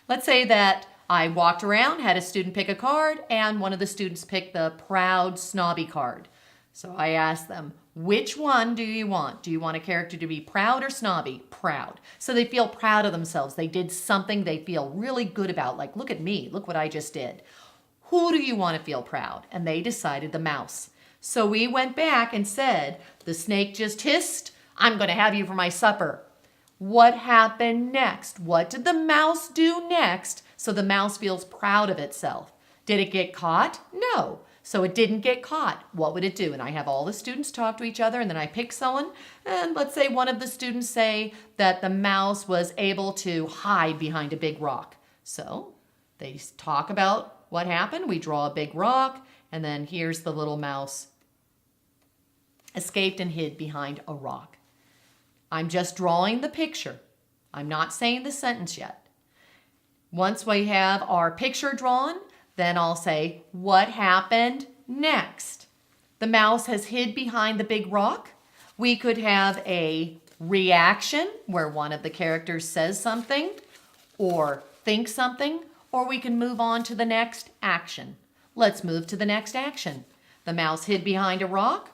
Let's say that I walked around, had a student pick a card, and one of the students picked the proud, snobby card. So I asked them, which one do you want? Do you want a character to be proud or snobby? Proud. So they feel proud of themselves. They did something they feel really good about. Like, look at me. Look what I just did. Who do you want to feel proud? And they decided the mouse. So we went back and said, the snake just hissed, I'm going to have you for my supper. What happened next? What did the mouse do next so the mouse feels proud of itself? Did it get caught? No. So it didn't get caught. What would it do? And I have all the students talk to each other, and then I pick someone, and let's say one of the students say that the mouse was able to hide behind a big rock. So they talk about what happened. We draw a big rock, and then here's the little mouse escaped and hid behind a rock. I'm just drawing the picture. I'm not saying the sentence yet. Once we have our picture drawn, then I'll say, what happened next? The mouse has hid behind the big rock. We could have a reaction where one of the characters says something or thinks something, or we can move on to the next action. Let's move to the next action. The mouse hid behind a rock.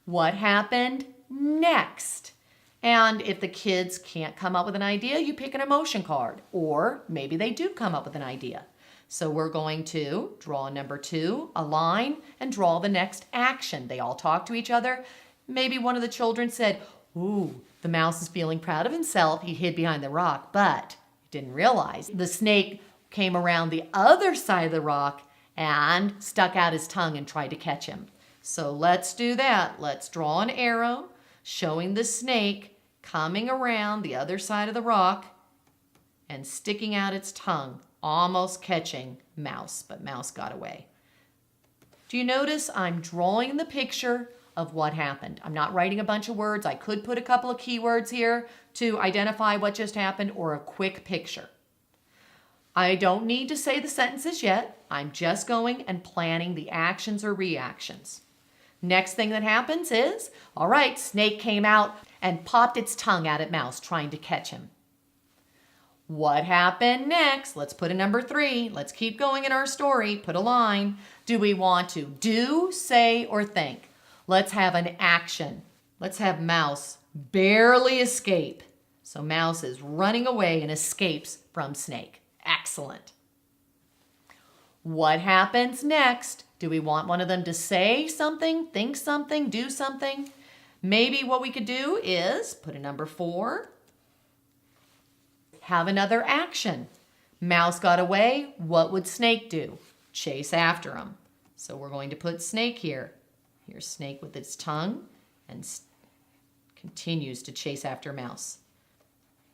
What happened next? And if the kids can't come up with an idea, you pick an emotion card, or maybe they do come up with an idea. So we're going to draw number 2, a line, and draw the next action. They all talk to each other. Maybe one of the children said, ooh, the mouse is feeling proud of himself. He hid behind the rock, but didn't realize the snake came around the other side of the rock and stuck out his tongue and tried to catch him. So let's do that. Let's draw an arrow showing the snake coming around the other side of the rock and sticking out its tongue, almost catching Mouse, but Mouse got away. Do you notice I'm drawing the picture of what happened? I'm not writing a bunch of words. I could put a couple of keywords here to identify what just happened, or a quick picture. I don't need to say the sentences yet. I'm just going and planning the actions or reactions. Next thing that happens is, all right, snake came out and popped its tongue out at Mouse, trying to catch him. What happened next? Let's put a number 3. Let's keep going in our story. Put a line. Do we want to do, say, or think? Let's have an action. Let's have Mouse barely escape. So Mouse is running away and escapes from snake. Excellent. What happens next? Do we want one of them to say something, think something, do something? Maybe what we could do is put a number 4. Have another action. Mouse got away. What would snake do? Chase after him. So we're going to put snake here. Here's snake with its tongue and continues to chase after Mouse.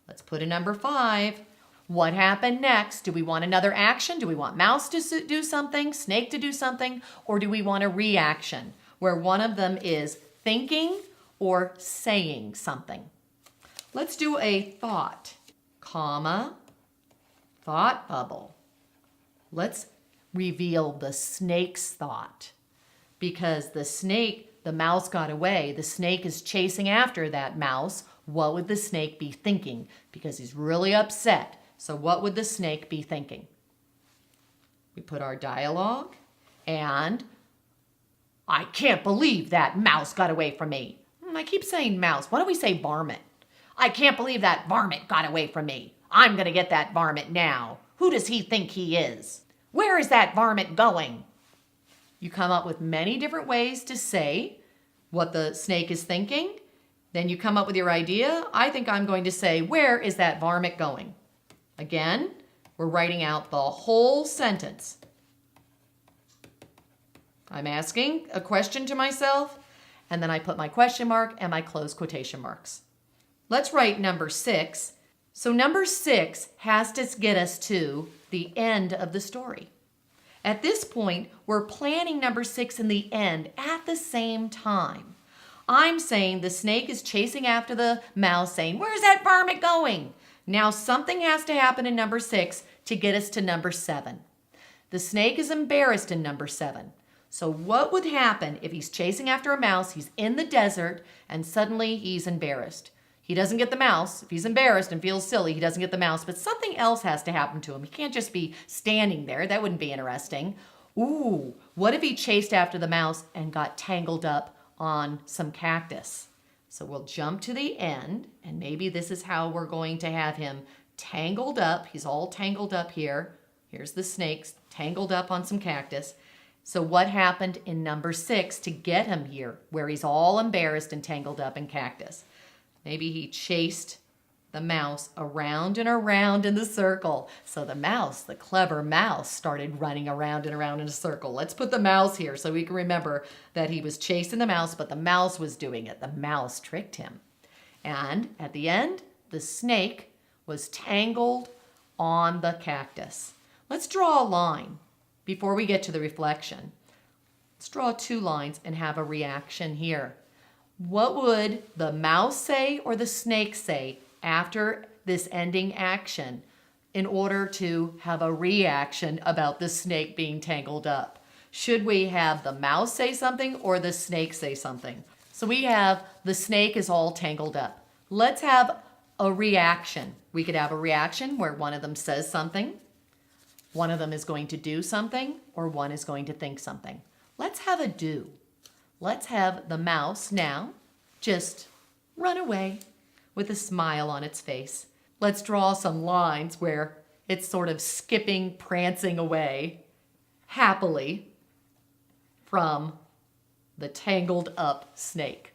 Let's put a number 5. What happened next? Do we want another action? Do we want Mouse to do something, snake to do something, or do we want a reaction where one of them is thinking or saying something? Let's do a thought, comma, thought bubble. Let's reveal the snake's thought, because the mouse got away. The snake is chasing after that mouse. What would the snake be thinking? Because he's really upset. So what would the snake be thinking? We put our dialogue, and I can't believe that mouse got away from me. I keep saying mouse. Why don't we say varmint? I can't believe that varmint got away from me. I'm going to get that varmint now. Who does he think he is? Where is that varmint going? You come up with many different ways to say what the snake is thinking. Then you come up with your idea. I think I'm going to say, where is that varmint going? Again, we're writing out the whole sentence. I'm asking a question to myself, and then I put my question mark and my close quotation marks. Let's write number 6. So number 6 has to get us to the end of the story. At this point, we're planning number 6 in the end at the same time. I'm saying the snake is chasing after the mouse, saying, where's that varmint going? Now something has to happen in number 6 to get us to number 7. The snake is embarrassed in number 7. So what would happen if he's chasing after a mouse, he's in the desert, and suddenly he's embarrassed? He doesn't get the mouse. If he's embarrassed and feels silly, he doesn't get the mouse, but something else has to happen to him. He can't just be standing there. That wouldn't be interesting. Ooh, what if he chased after the mouse and got tangled up on some cactus? So we'll jump to the end, and maybe this is how we're going to have him tangled up. He's all tangled up here. Here's the snakes tangled up on some cactus. So what happened in number 6 to get him here, where he's all embarrassed and tangled up in cactus? Maybe he chased the mouse around and around in the circle. So the mouse, the clever mouse, started running around and around in a circle. Let's put the mouse here so we can remember that he was chasing the mouse, but the mouse was doing it. The mouse tricked him. And at the end, the snake was tangled on the cactus. Let's draw a line before we get to the reflection. Let's draw 2 lines and have a reaction here. What would the mouse say or the snake say after this ending action in order to have a reaction about the snake being tangled up? Should we have the mouse say something or the snake say something? So we have the snake is all tangled up. Let's have a reaction. We could have a reaction where one of them says something, one of them is going to do something, or one is going to think something. Let's have a do. Let's have the mouse now just run away with a smile on its face. Let's draw some lines where it's sort of skipping, prancing away happily from the tangled up snake.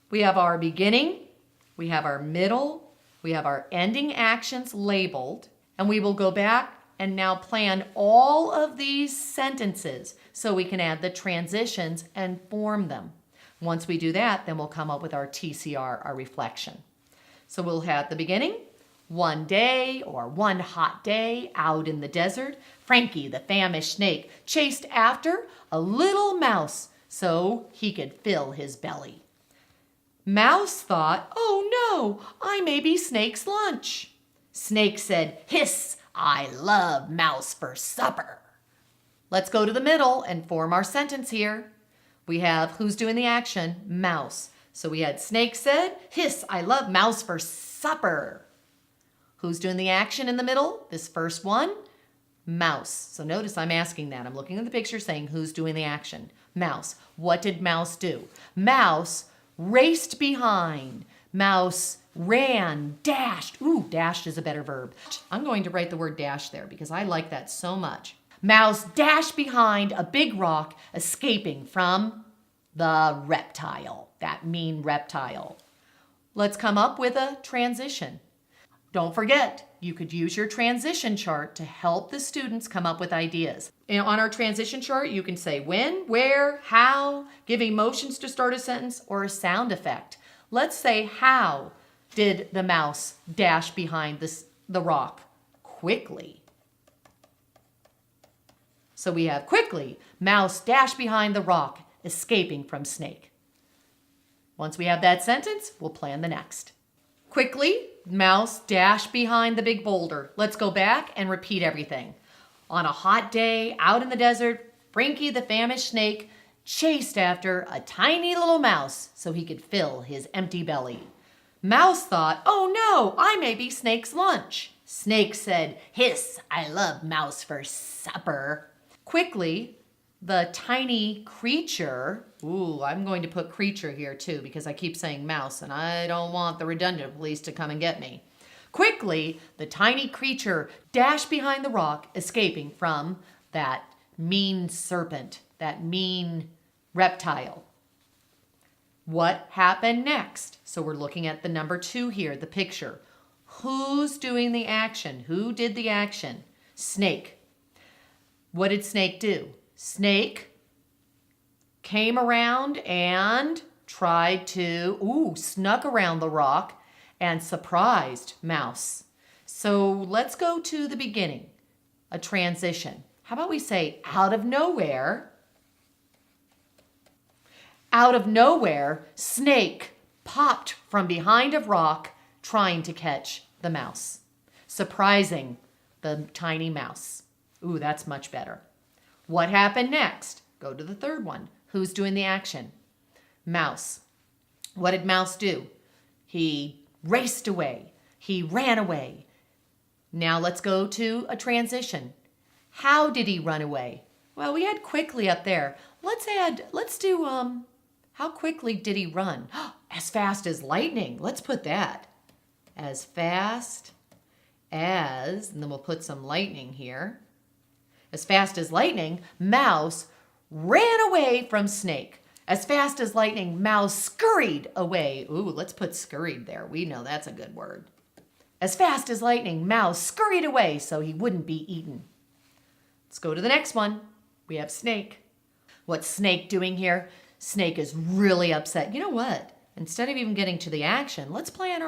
We have our beginning, we have our middle, we have our ending actions labeled, and we will go back and now plan all of these sentences so we can add the transitions and form them. Once we do that, then we'll come up with our TCR, our reflection. So we'll have the beginning, one day or one hot day out in the desert, Frankie the famished snake chased after a little mouse so he could fill his belly. Mouse thought, oh no, I may be Snake's lunch. Snake said, hiss, I love mouse for supper. Let's go to the middle and form our sentence here. We have who's doing the action? Mouse. So we had Snake said, hiss, I love mouse for supper. Who's doing the action in the middle? This first one, mouse. So notice I'm asking that. I'm looking at the picture saying who's doing the action? Mouse. What did mouse do? Mouse raced behind. Mouse ran, dashed. Ooh, dashed is a better verb. I'm going to write the word dash there because I like that so much. Mouse dashed behind a big rock, escaping from the reptile, that mean reptile. Let's come up with a transition. Don't forget, you could use your transition chart to help the students come up with ideas. On our transition chart, you can say when, where, how, give emotions to start a sentence, or a sound effect. Let's say, how did the mouse dash behind the rock? Quickly. So we have quickly, mouse dashed behind the rock, escaping from snake. Once we have that sentence, we'll plan the next. Quickly, mouse dashed behind the big boulder. Let's go back and repeat everything. On a hot day out in the desert, Frankie the famished snake chased after a tiny little mouse so he could fill his empty belly. Mouse thought, oh no, I may be Snake's lunch. Snake said, hiss, I love mouse for supper. Quickly, the tiny creature, ooh, I'm going to put creature here too because I keep saying mouse and I don't want the redundant police to come and get me. Quickly, the tiny creature dashed behind the rock, escaping from that mean serpent, that mean reptile. What happened next? So we're looking at the number 2 here, the picture. Who's doing the action? Who did the action? Snake. What did Snake do? Snake came around and tried to, snuck around the rock and surprised mouse. So let's go to the beginning, a transition. How about we say out of nowhere, Snake popped from behind a rock trying to catch the mouse, surprising the tiny mouse. Ooh, that's much better. What happened next? Go to the third one. Who's doing the action? Mouse. What did mouse do? He raced away. He ran away. Now let's go to a transition. How did he run away? Well, we had quickly up there. Let's do, how quickly did he run? As fast as lightning. Let's put that. As fast as, and then we'll put some lightning here. As fast as lightning, Mouse ran away from Snake. As fast as lightning, Mouse scurried away. Ooh, let's put scurried there. We know that's a good word. As fast as lightning, Mouse scurried away so he wouldn't be eaten. Let's go to the next one. We have Snake. What's Snake doing here? Snake is really upset. You know what? Instead of even getting to the action, let's plan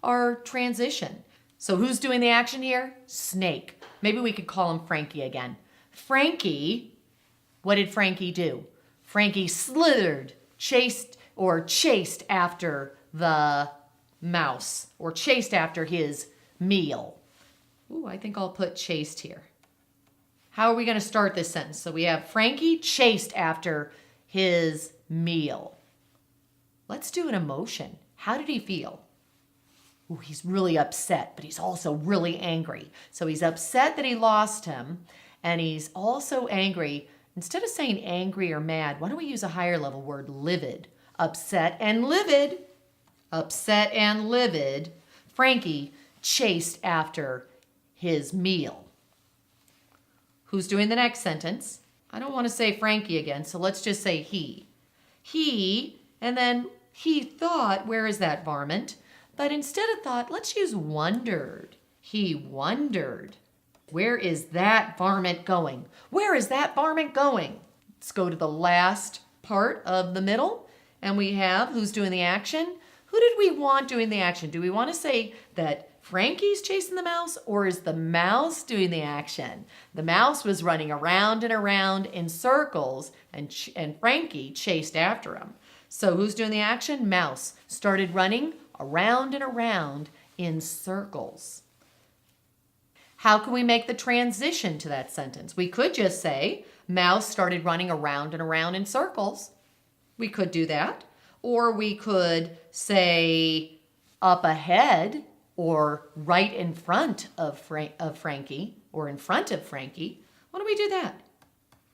our transition. So who's doing the action here? Snake. Maybe we could call him Frankie again. Frankie, what did Frankie do? Frankie slithered, chased after the mouse, or chased after his meal. Ooh, I think I'll put chased here. How are we going to start this sentence? So we have Frankie chased after his meal. Let's do an emotion. How did he feel? Ooh, he's really upset, but he's also really angry. So he's upset that he lost him, and he's also angry. Instead of saying angry or mad, why don't we use a higher level word, livid? Upset and livid. Upset and livid. Frankie chased after his meal. Who's doing the next sentence? I don't want to say Frankie again, so let's just say he. He, and then he thought, where is that varmint? But instead of thought, let's use wondered. He wondered. Where is that varmint going? Where is that varmint going? Let's go to the last part of the middle, and we have who's doing the action. Who did we want doing the action? Do we want to say that Frankie's chasing the mouse, or is the mouse doing the action? The mouse was running around and around in circles, and Frankie chased after him. So who's doing the action? Mouse started running around and around in circles. How can we make the transition to that sentence? We could just say, Mouse started running around and around in circles. We could do that. Or we could say, up ahead, or right in front of Frankie, or in front of Frankie. Why don't we do that?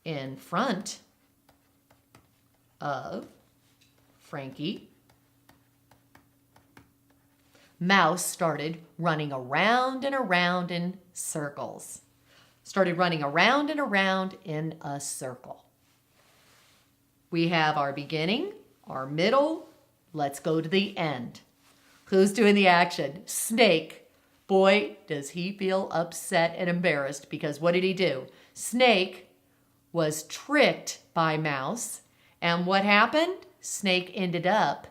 In front of Frankie, Mouse started running around and around in circles. Started running around and around in a circle. We have our beginning, our middle. Let's go to the end. Who's doing the action? Snake. Boy, does he feel upset and embarrassed, because what did he do? Snake was tricked by Mouse, and what happened? Snake ended up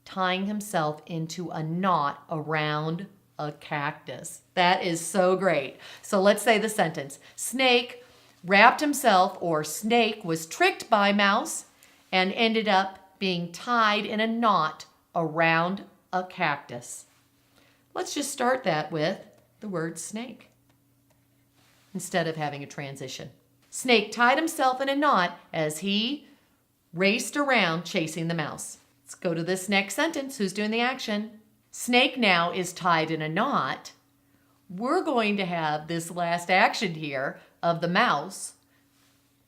tying himself into a knot around a cactus. That is so great. So let's say the sentence. Snake wrapped himself, or Snake was tricked by Mouse and ended up being tied in a knot around a cactus. Let's just start that with the word snake instead of having a transition. Snake tied himself in a knot as he raced around chasing the mouse. Let's go to this next sentence. Who's doing the action? Snake now is tied in a knot. We're going to have this last action here of the mouse.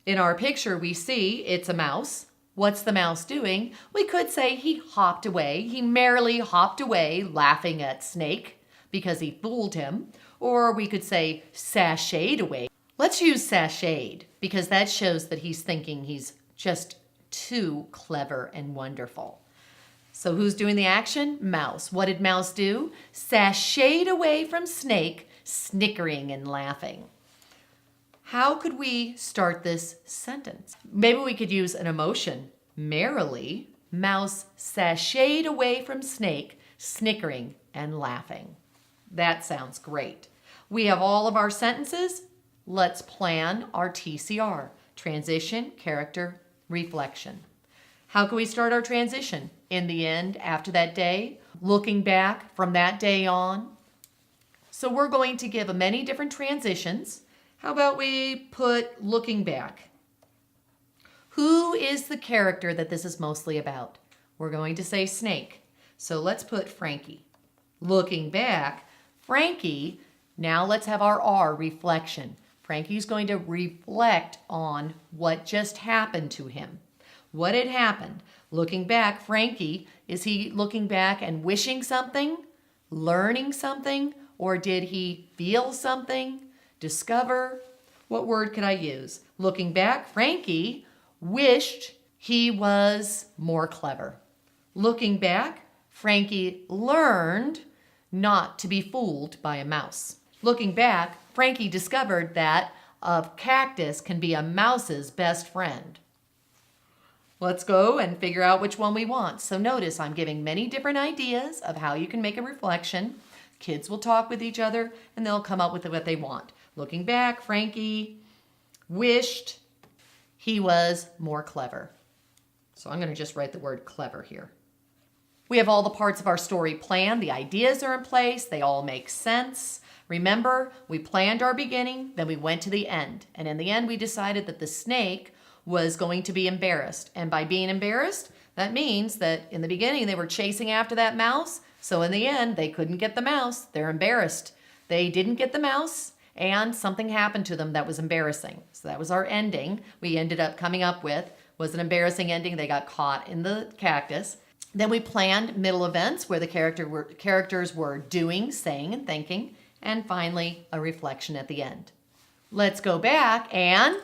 In our picture, we see it's a mouse. What's the mouse doing? We could say he hopped away. He merrily hopped away, laughing at Snake because he fooled him. Or we could say sashayed away. Let's use sashayed because that shows that he's thinking he's just too clever and wonderful. So who's doing the action? Mouse. What did Mouse do? Sashayed away from Snake, snickering and laughing. How could we start this sentence? Maybe we could use an emotion. Merrily, Mouse sashayed away from Snake, snickering and laughing. That sounds great. We have all of our sentences. Let's plan our TCR, transition, character, reflection. How can we start our transition? In the end, after that day, looking back from that day on. So we're going to give many different transitions. How about we put looking back? Who is the character that this is mostly about? We're going to say Snake. So let's put Frankie. Looking back, Frankie, now let's have our R, reflection. Frankie's going to reflect on what just happened to him. What had happened? Looking back, Frankie, is he looking back and wishing something, learning something, or did he feel something, discover? What word could I use? Looking back, Frankie wished he was more clever. Looking back, Frankie learned not to be fooled by a mouse. Looking back, Frankie discovered that a cactus can be a mouse's best friend. Let's go and figure out which one we want. So notice I'm giving many different ideas of how you can make a reflection. Kids will talk with each other and they'll come up with what they want. Looking back, Frankie wished he was more clever. So I'm going to just write the word clever here. We have all the parts of our story planned. The ideas are in place. They all make sense. Remember, we planned our beginning, then we went to the end. And in the end, we decided that the snake was going to be embarrassed. And by being embarrassed, that means that in the beginning, they were chasing after that mouse. So in the end, they couldn't get the mouse. They're embarrassed. They didn't get the mouse, and something happened to them that was embarrassing. So that was our ending. We ended up coming up with was an embarrassing ending. They got caught in the cactus. Then we planned middle events where the characters were doing, saying, and thinking. And finally, a reflection at the end. Let's go back and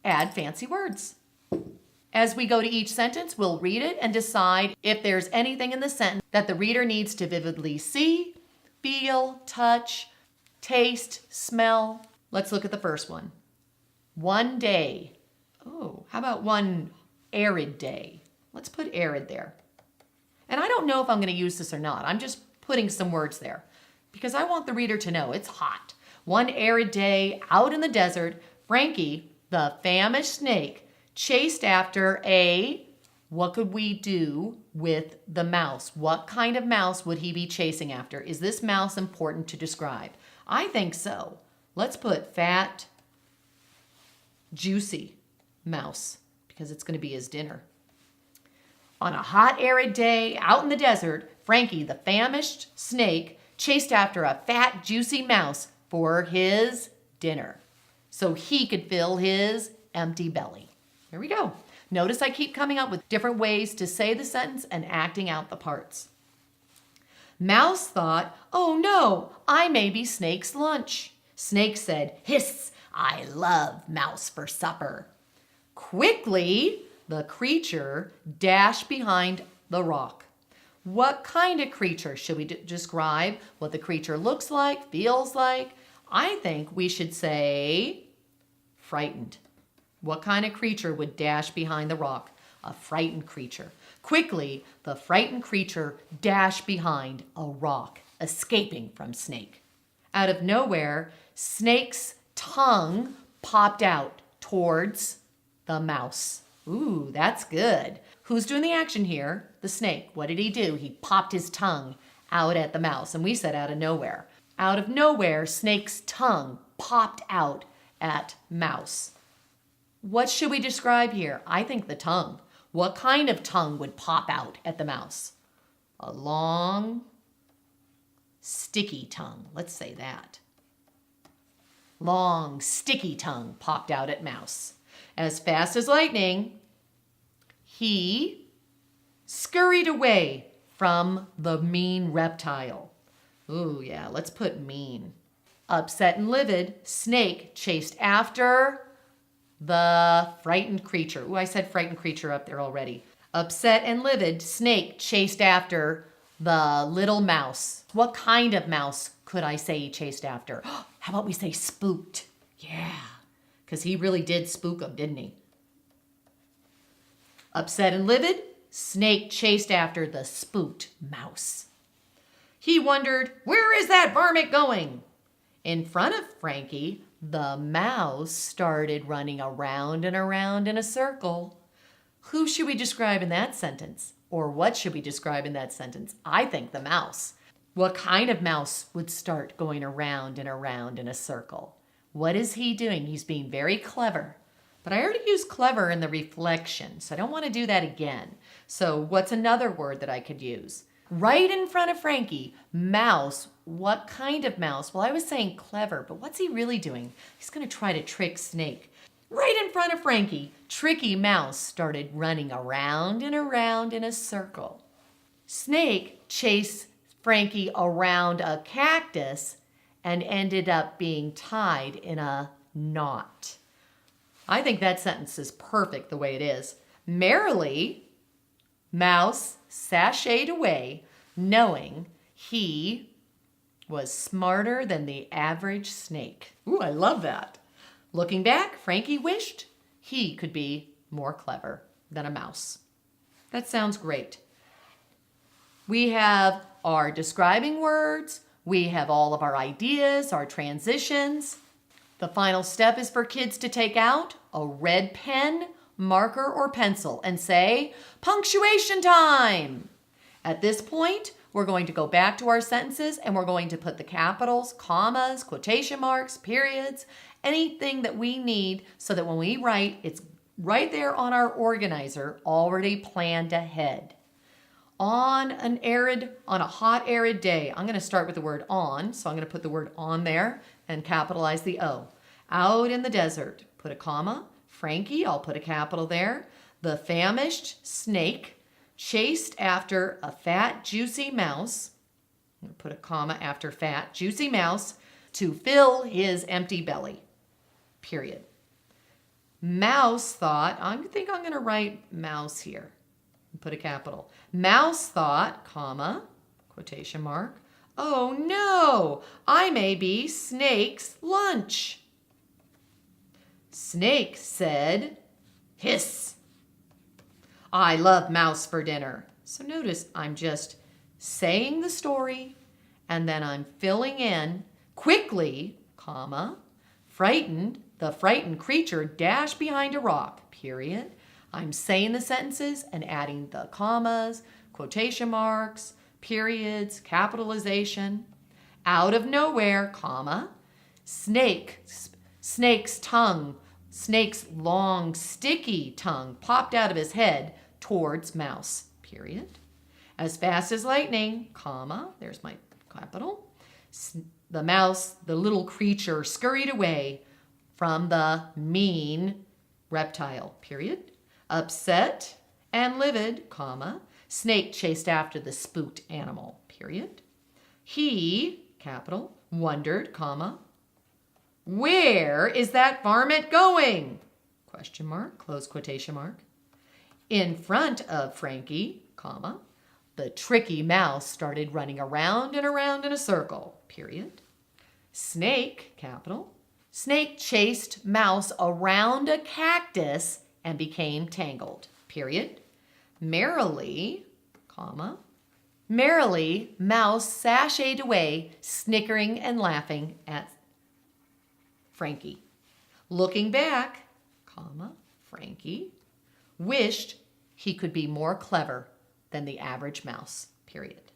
add fancy words. As we go to each sentence, we'll read it and decide if there's anything in the sentence that the reader needs to vividly see, feel, touch, taste, smell. Let's look at the first one. One day. Oh, how about one arid day? Let's put arid there. And I don't know if I'm going to use this or not. I'm just putting some words there because I want the reader to know it's hot. One arid day out in the desert, Frankie, the famished snake, chased after what could we do with the mouse? What kind of mouse would he be chasing after? Is this mouse important to describe? I think so. Let's put fat, juicy mouse because it's going to be his dinner. On a hot, arid day out in the desert, Frankie, the famished snake, chased after a fat, juicy mouse for his dinner so he could fill his empty belly. Here we go. Notice I keep coming up with different ways to say the sentence and acting out the parts. Mouse thought, oh no, I may be Snake's lunch. Snake said, hiss, I love mouse for supper. Quickly, the creature dashed behind the rock. What kind of creature? Should we describe what the creature looks like, feels like? I think we should say frightened. What kind of creature would dash behind the rock? A frightened creature. Quickly, the frightened creature dashed behind a rock, escaping from Snake. Out of nowhere, Snake's tongue popped out towards the mouse. Ooh, that's good. Who's doing the action here? The snake. What did he do? He popped his tongue out at the mouse, and we said out of nowhere. Out of nowhere, Snake's tongue popped out at mouse. What should we describe here? I think the tongue. What kind of tongue would pop out at the mouse? A long, sticky tongue. Let's say that. Long, sticky tongue popped out at mouse. As fast as lightning, he scurried away from the mean reptile. Ooh, yeah, let's put mean. Upset and livid, Snake chased after the frightened creature. Ooh, I said frightened creature up there already. Upset and livid, Snake chased after the little mouse. What kind of mouse could I say he chased after? How about we say spooked? Yeah, because he really did spook him, didn't he? Upset and livid, Snake chased after the spooked mouse. He wondered, where is that varmint going? In front of Frankie, the mouse started running around and around in a circle. Who should we describe in that sentence? Or what should we describe in that sentence? I think the mouse. What kind of mouse would start going around and around in a circle? What is he doing? He's being very clever. But I already used clever in the reflection, so I don't want to do that again. So what's another word that I could use? Right in front of Frankie, mouse. What kind of mouse? Well, I was saying clever, but what's he really doing? He's going to try to trick Snake. Right in front of Frankie, Tricky Mouse started running around and around in a circle. Snake chased Frankie around a cactus and ended up being tied in a knot. I think that sentence is perfect the way it is. Merrily, Mouse sashayed away, knowing he was smarter than the average snake. Ooh, I love that. Looking back, Frankie wished he could be more clever than a mouse. That sounds great. We have our describing words. We have all of our ideas, our transitions. The final step is for kids to take out a red pen, marker, or pencil and say, punctuation time. At this point, we're going to go back to our sentences and we're going to put the capitals, commas, quotation marks, periods, anything that we need so that when we write, it's right there on our organizer, already planned ahead. On a hot, arid day, I'm going to start with the word on, so I'm going to put the word on there and capitalize the O. Out in the desert, put a comma. Frankie, I'll put a capital there. The famished snake chased after a fat, juicy mouse. I'm going to put a comma after fat, juicy mouse to fill his empty belly. Period. Mouse thought, I think I'm going to write mouse here. Put a capital. Mouse thought, comma, quotation mark, oh no, I may be Snake's lunch. Snake said, hiss. I love mouse for dinner. So notice I'm just saying the story and then I'm filling in quickly, comma, the frightened creature dashed behind a rock, period. I'm saying the sentences and adding the commas, quotation marks, periods, capitalization. Out of nowhere, comma, snake's long, sticky tongue popped out of his head towards mouse, period. As fast as lightning, comma, there's my capital. The little creature scurried away from the mean reptile, period. Upset and livid, comma, Snake chased after the spooked animal, period. He, capital, wondered, comma, where is that varmint going? Question mark, close quotation mark. In front of Frankie, comma, the tricky mouse started running around and around in a circle, period. Snake, capital, Snake chased mouse around a cactus and became tangled, period. Merrily, comma, mouse sashayed away, snickering and laughing at Frankie. Looking back, comma, Frankie wished he could be more clever than the average mouse, period.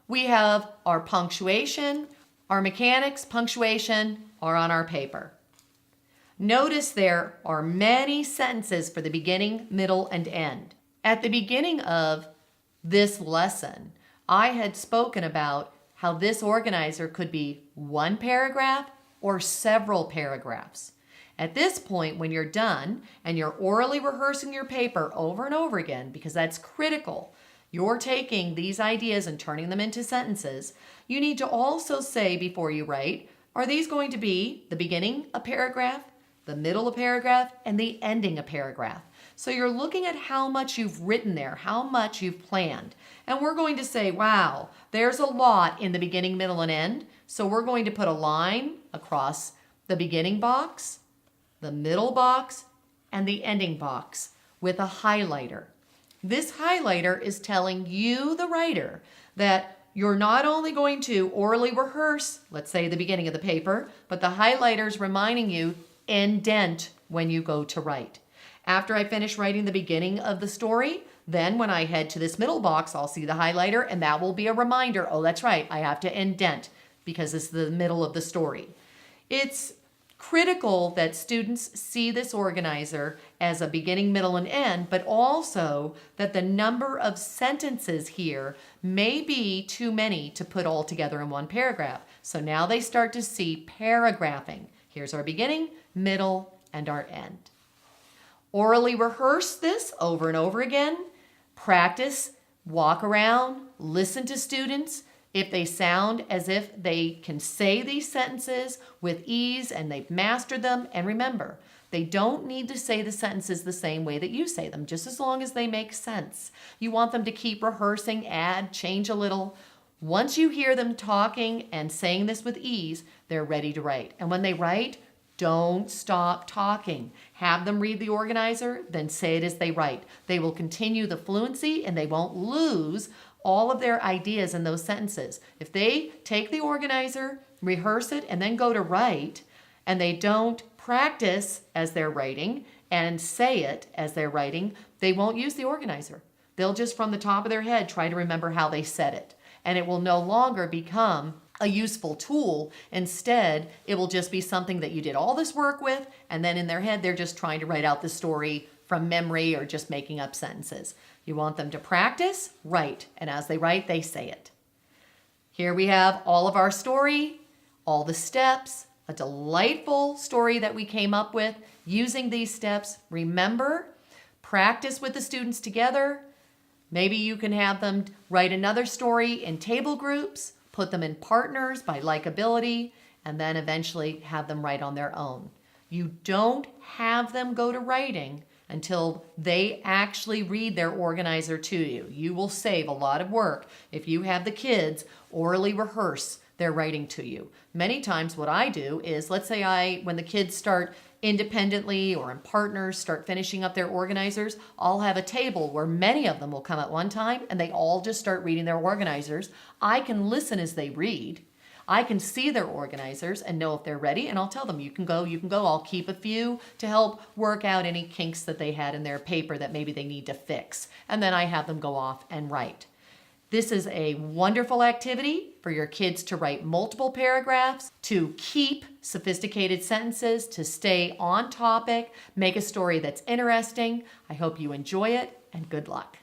We have our punctuation, our mechanics, punctuation are on our paper. Notice there are many sentences for the beginning, middle, and end. At the beginning of this lesson, I had spoken about how this organizer could be one paragraph or several paragraphs. At this point, when you're done and you're orally rehearsing your paper over and over again, because that's critical, you're taking these ideas and turning them into sentences, you need to also say before you write, are these going to be the beginning a paragraph, the middle a paragraph, and the ending a paragraph? So you're looking at how much you've written there, how much you've planned. And we're going to say, wow, there's a lot in the beginning, middle, and end. So we're going to put a line across the beginning box, the middle box, and the ending box with a highlighter. This highlighter is telling you, the writer, that you're not only going to orally rehearse, let's say the beginning of the paper, but the highlighter's reminding you, indent when you go to write. After I finish writing the beginning of the story, then when I head to this middle box, I'll see the highlighter and that will be a reminder, oh, that's right, I have to indent because it's the middle of the story. It's Critical that students see this organizer as a beginning, middle, and end, but also that the number of sentences here may be too many to put all together in one paragraph. So now they start to see paragraphing. Here's our beginning, middle, and our end. Orally rehearse this over and over again. Practice, walk around, listen to students. If they sound as if they can say these sentences with ease and they've mastered them, and remember, they don't need to say the sentences the same way that you say them, just as long as they make sense. You want them to keep rehearsing, add, change a little. Once you hear them talking and saying this with ease, they're ready to write. And when they write, don't stop talking. Have them read the organizer, then say it as they write. They will continue the fluency and they won't lose all of their ideas in those sentences. If they take the organizer, rehearse it, and then go to write, and they don't practice as they're writing and say it as they're writing, they won't use the organizer. They'll just from the top of their head try to remember how they said it. And it will no longer become a useful tool. Instead, it will just be something that you did all this work with, and then in their head, they're just trying to write out the story from memory or just making up sentences. You want them to practice, write, and as they write, they say it. Here we have all of our story, all the steps, a delightful story that we came up with using these steps. Remember, practice with the students together. Maybe you can have them write another story in table groups, put them in partners by likability, and then eventually have them write on their own. You don't have them go to writing until they actually read their organizer to you. You will save a lot of work if you have the kids orally rehearse their writing to you. Many times what I do is, let's say when the kids start independently or in partners, start finishing up their organizers, I'll have a table where many of them will come at one time and they all just start reading their organizers. I can listen as they read. I can see their organizers and know if they're ready, and I'll tell them, you can go. I'll keep a few to help work out any kinks that they had in their paper that maybe they need to fix. And then I have them go off and write. This is a wonderful activity for your kids to write multiple paragraphs, to keep sophisticated sentences, to stay on topic, make a story that's interesting. I hope you enjoy it, and good luck.